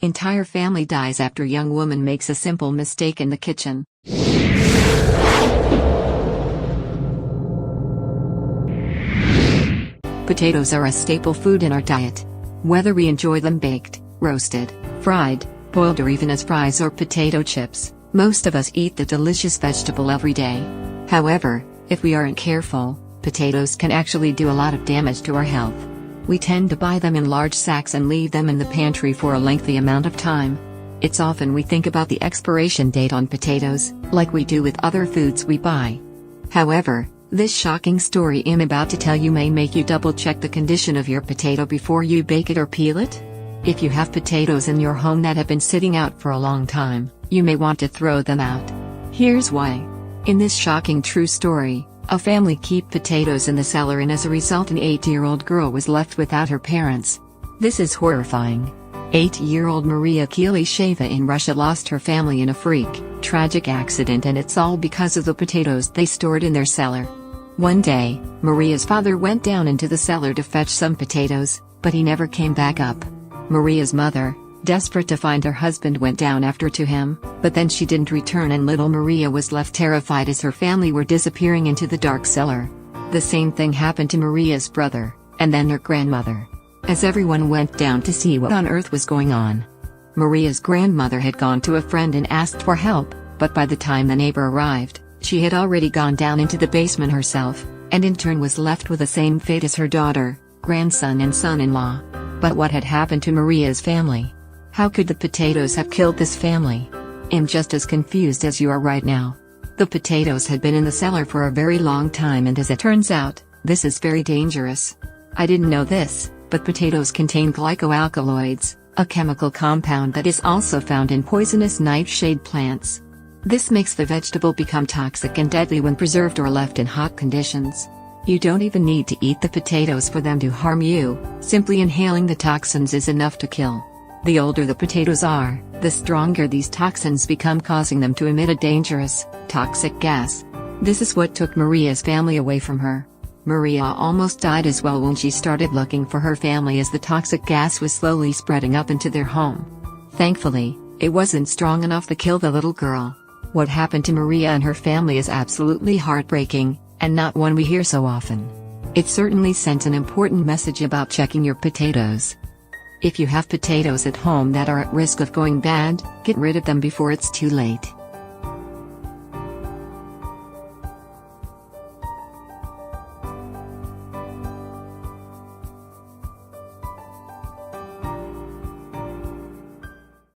Entire family dies after young woman makes a simple mistake in the kitchen. Potatoes are a staple food in our diet. Whether we enjoy them baked, roasted, fried, boiled or even as fries or potato chips, most of us eat the delicious vegetable every day. However, if we aren't careful, potatoes can actually do a lot of damage to our health. We tend to buy them in large sacks and leave them in the pantry for a lengthy amount of time. It's often we think about the expiration date on potatoes, like we do with other foods we buy. However, this shocking story I'm about to tell you may make you double-check the condition of your potato before you bake it or peel it. If you have potatoes in your home that have been sitting out for a long time, you may want to throw them out. Here's why. In this shocking true story, a family kept potatoes in the cellar and as a result an 8-year-old girl was left without her parents. This is horrifying. 8-year-old Maria Kilisheva in Russia lost her family in a tragic accident, and it's all because of the potatoes they stored in their cellar. One day, Maria's father went down into the cellar to fetch some potatoes, but he never came back up. Maria's mother, desperate to find her husband, went down after to him, but then she didn't return and little Maria was left terrified as her family were disappearing into the dark cellar. The same thing happened to Maria's brother, and then her grandmother. As everyone went down to see what on earth was going on, Maria's grandmother had gone to a friend and asked for help, but by the time the neighbor arrived, she had already gone down into the basement herself, and in turn was left with the same fate as her daughter, grandson and son-in-law. But what had happened to Maria's family? How could the potatoes have killed this family? I'm just as confused as you are right now. The potatoes had been in the cellar for a very long time, and as it turns out, this is very dangerous. I didn't know this, but potatoes contain glycoalkaloids, a chemical compound that is also found in poisonous nightshade plants. This makes the vegetable become toxic and deadly when preserved or left in hot conditions. You don't even need to eat the potatoes for them to harm you, simply inhaling the toxins is enough to kill. The older the potatoes are, the stronger these toxins become, causing them to emit a dangerous, toxic gas. This is what took Maria's family away from her. Maria almost died as well when she started looking for her family as the toxic gas was slowly spreading up into their home. Thankfully, it wasn't strong enough to kill the little girl. What happened to Maria and her family is absolutely heartbreaking, and not one we hear so often. It certainly sends an important message about checking your potatoes. If you have potatoes at home that are at risk of going bad, get rid of them before it's too late.